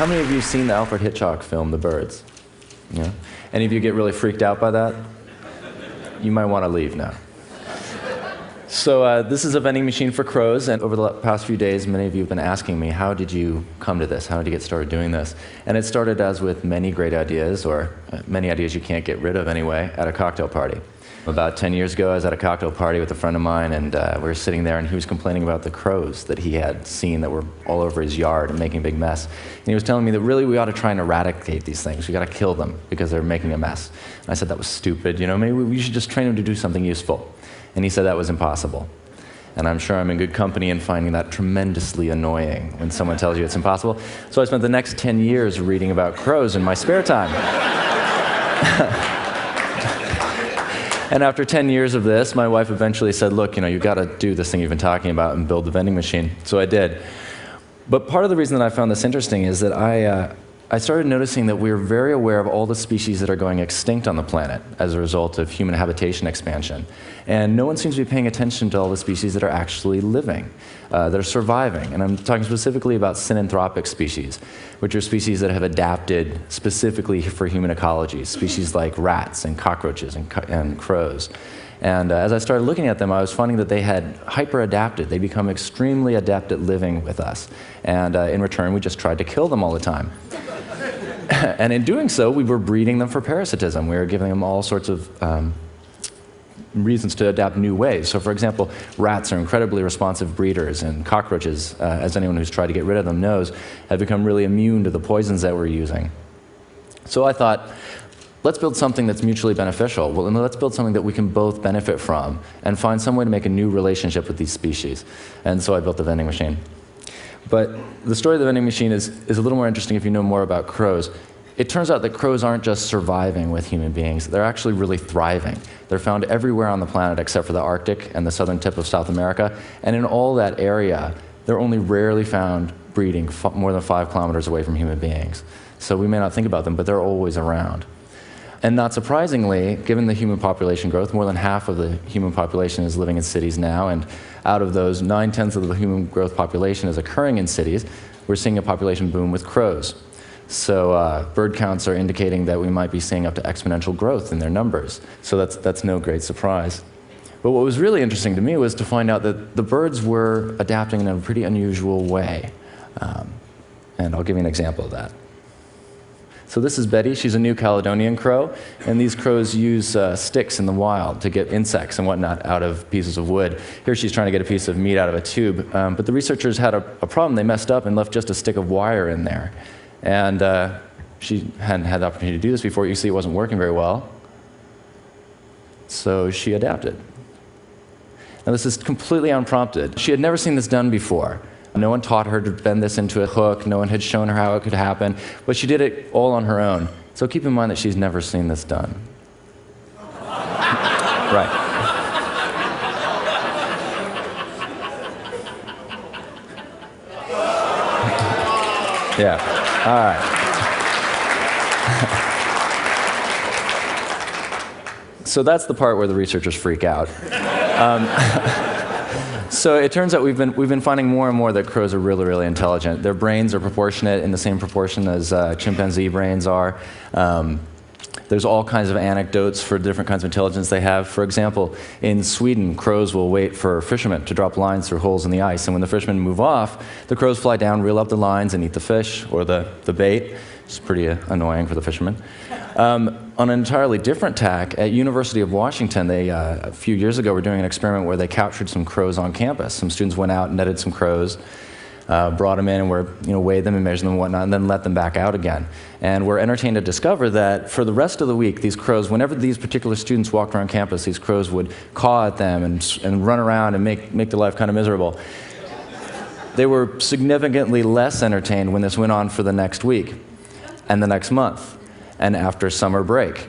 How many of you have seen the Alfred Hitchcock film, The Birds? Yeah? Any of you get really freaked out by that? You might want to leave now. So this is a vending machine for crows, and over the past few days, many of you have been asking me, how did you come to this? How did you get started doing this? And it started, as with many great ideas, or many ideas you can't get rid of anyway, at a cocktail party. About 10 years ago, I was at a cocktail party with a friend of mine, and we were sitting there, and he was complaining about the crows that he had seen that were all over his yard and making a big mess. And he was telling me that really we ought to try and eradicate these things. We got to kill them because they're making a mess. And I said that was stupid. You know, maybe we should just train them to do something useful. And he said that was impossible. And I'm sure I'm in good company in finding that tremendously annoying when someone tells you it's impossible. So I spent the next 10 years reading about crows in my spare time. And after 10 years of this, my wife eventually said, look, you know, you've got to do this thing you've been talking about and build the vending machine. So I did. But part of the reason that I found this interesting is that I started noticing that we're very aware of all the species that are going extinct on the planet as a result of human habitation expansion. And no one seems to be paying attention to all the species that are actually living, that are surviving. And I'm talking specifically about synanthropic species, which are species that have adapted specifically for human ecologies, species like rats and cockroaches and crows. And as I started looking at them, I was finding that they had hyper-adapted. They become extremely adept at living with us. And in return, we just tried to kill them all the time. And in doing so, we were breeding them for parasitism. We were giving them all sorts of reasons to adapt new ways. So for example, rats are incredibly responsive breeders, and cockroaches, as anyone who's tried to get rid of them knows, have become really immune to the poisons that we're using. So I thought, let's build something that's mutually beneficial. Well, and let's build something that we can both benefit from and find some way to make a new relationship with these species. And so I built the vending machine. But the story of the vending machine is a little more interesting if you know more about crows. It turns out that crows aren't just surviving with human beings, they're actually really thriving. They're found everywhere on the planet except for the Arctic and the southern tip of South America, and in all that area, they're only rarely found breeding more than 5 kilometers away from human beings. So we may not think about them, but they're always around. And not surprisingly, given the human population growth, more than half of the human population is living in cities now, and out of those, 9/10 of the human growth population is occurring in cities. We're seeing a population boom with crows. So bird counts are indicating that we might be seeing up to exponential growth in their numbers. So that's no great surprise. But what was really interesting to me was to find out that the birds were adapting in a pretty unusual way. And I'll give you an example of that. So this is Betty. She's a New Caledonian crow, and these crows use sticks in the wild to get insects and whatnot out of pieces of wood. Here she's trying to get a piece of meat out of a tube, but the researchers had a problem. They messed up and left just a stick of wire in there. And she hadn't had the opportunity to do this before. You see it wasn't working very well. So she adapted. Now this is completely unprompted. She had never seen this done before. No one taught her to bend this into a hook. No one had shown her how it could happen. But she did it all on her own. So keep in mind that she's never seen this done. Right. Yeah. All right. So that's the part where the researchers freak out. So it turns out we've been finding more and more that crows are really, really intelligent. Their brains are proportionate in the same proportion as chimpanzee brains are. There's all kinds of anecdotes for different kinds of intelligence they have. For example, in Sweden, crows will wait for fishermen to drop lines through holes in the ice. And when the fishermen move off, the crows fly down, reel up the lines, and eat the fish or the bait. It's pretty annoying for the fishermen. On an entirely different tack, at University of Washington, they, a few years ago, were doing an experiment where they captured some crows on campus. Some students went out and netted some crows, brought them in and weighed them and measured them and whatnot, and then let them back out again. And were entertained to discover that for the rest of the week, these crows, whenever these particular students walked around campus, these crows would caw at them and run around and make their life kind of miserable. They were significantly less entertained when this went on for the next week and the next month and after summer break,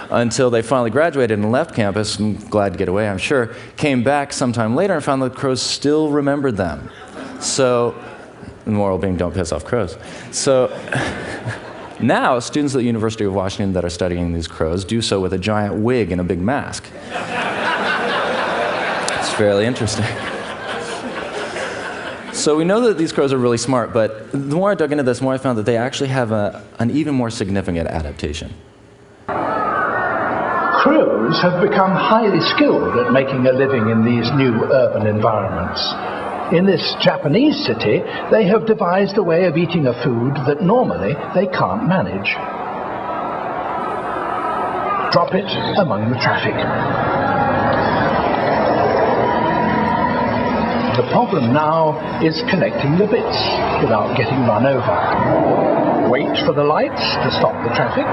until they finally graduated and left campus, and glad to get away, I'm sure, came back sometime later and found the crows still remembered them. So, the moral being, don't piss off crows. So, now students at the University of Washington that are studying these crows do so with a giant wig and a big mask. It's fairly interesting. So we know that these crows are really smart, but the more I dug into this, the more I found that they actually have an even more significant adaptation. Crows have become highly skilled at making a living in these new urban environments. In this Japanese city, they have devised a way of eating a food that normally they can't manage. Drop it among the traffic. The problem now is collecting the bits without getting run over. Wait for the lights to stop the traffic.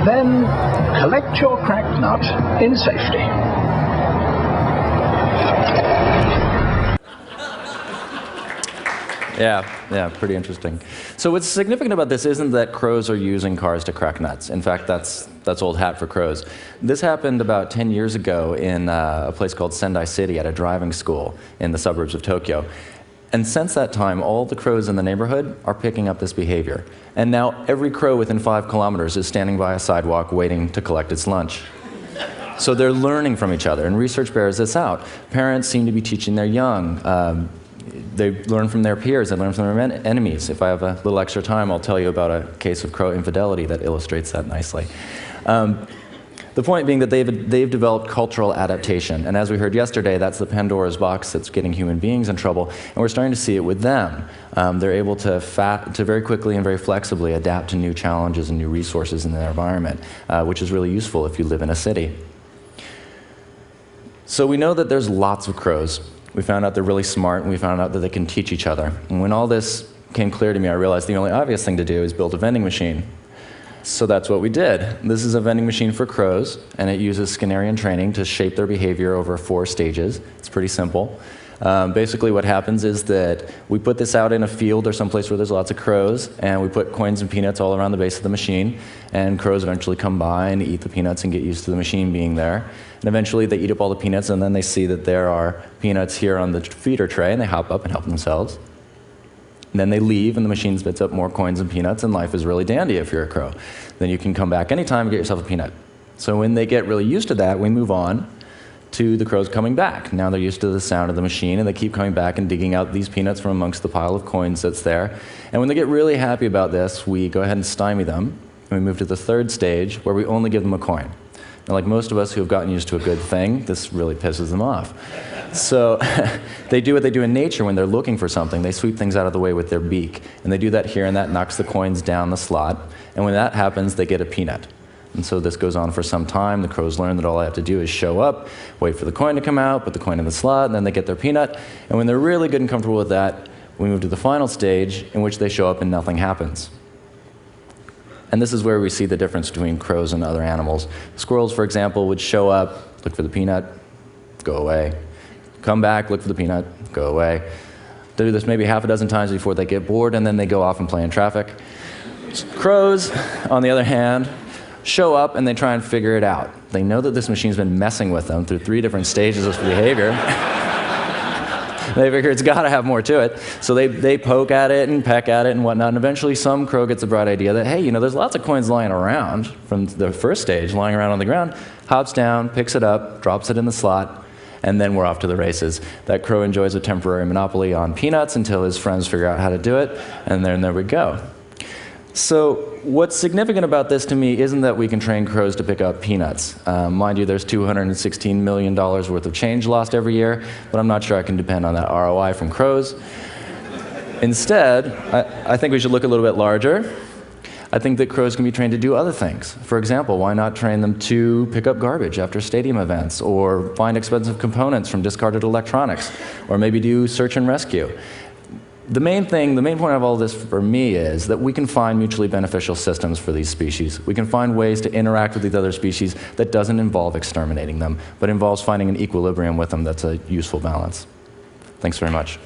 Then collect your cracked nut in safety. Yeah, pretty interesting. So what's significant about this isn't that crows are using cars to crack nuts. In fact, that's old hat for crows. This happened about 10 years ago in a place called Sendai City at a driving school in the suburbs of Tokyo. And since that time, all the crows in the neighborhood are picking up this behavior. And now every crow within 5 kilometers is standing by a sidewalk waiting to collect its lunch. So they're learning from each other, and research bears this out. Parents seem to be teaching their young. They learn from their peers, they learn from their enemies. If I have a little extra time, I'll tell you about a case of crow infidelity that illustrates that nicely. The point being that they've developed cultural adaptation, and as we heard yesterday, that's the Pandora's box that's getting human beings in trouble, and we're starting to see it with them. They're able to very quickly and very flexibly adapt to new challenges and new resources in their environment, which is really useful if you live in a city. So we know that there's lots of crows. We found out they're really smart, and we found out that they can teach each other. And when all this came clear to me, I realized the only obvious thing to do is build a vending machine. So that's what we did. This is a vending machine for crows, and it uses Skinnerian training to shape their behavior over 4 stages. It's pretty simple. Basically what happens is that we put this out in a field or someplace where there's lots of crows, and we put coins and peanuts all around the base of the machine, and crows eventually come by and eat the peanuts and get used to the machine being there. And eventually they eat up all the peanuts, and then they see that there are peanuts here on the feeder tray, and they hop up and help themselves. And then they leave, and the machine spits up more coins and peanuts, and life is really dandy if you're a crow. Then you can come back anytime and get yourself a peanut. So when they get really used to that, we move on to the crows coming back. Now they're used to the sound of the machine, and they keep coming back and digging out these peanuts from amongst the pile of coins that's there. And when they get really happy about this, we go ahead and stymie them, and we move to the 3rd stage, where we only give them a coin. And like most of us who have gotten used to a good thing, this really pisses them off. So they do what they do in nature when they're looking for something. They sweep things out of the way with their beak. And they do that here, and that knocks the coins down the slot. And when that happens, they get a peanut. And so this goes on for some time. The crows learn that all they have to do is show up, wait for the coin to come out, put the coin in the slot, and then they get their peanut. And when they're really good and comfortable with that, we move to the final stage, in which they show up and nothing happens. And this is where we see the difference between crows and other animals. Squirrels, for example, would show up, look for the peanut, go away. Come back, look for the peanut, go away. They do this maybe half a dozen times before they get bored, and then they go off and play in traffic. Crows, on the other hand, show up and they try and figure it out. They know that this machine's been messing with them through 3 different stages of behavior. They figure it's got to have more to it. So they poke at it and peck at it and whatnot, and eventually some crow gets a bright idea that, hey, you know, there's lots of coins lying around from the 1st stage, lying around on the ground, hops down, picks it up, drops it in the slot, and then we're off to the races. That crow enjoys a temporary monopoly on peanuts until his friends figure out how to do it, and then there we go. So what's significant about this to me isn't that we can train crows to pick up peanuts. Mind you, there's $216 million worth of change lost every year, but I'm not sure I can depend on that ROI from crows. Instead, I think we should look a little bit larger. I think that crows can be trained to do other things. For example, why not train them to pick up garbage after stadium events, or find expensive components from discarded electronics, or maybe do search and rescue. The main point of all this for me is that we can find mutually beneficial systems for these species. We can find ways to interact with these other species that doesn't involve exterminating them, but involves finding an equilibrium with them that's a useful balance. Thanks very much.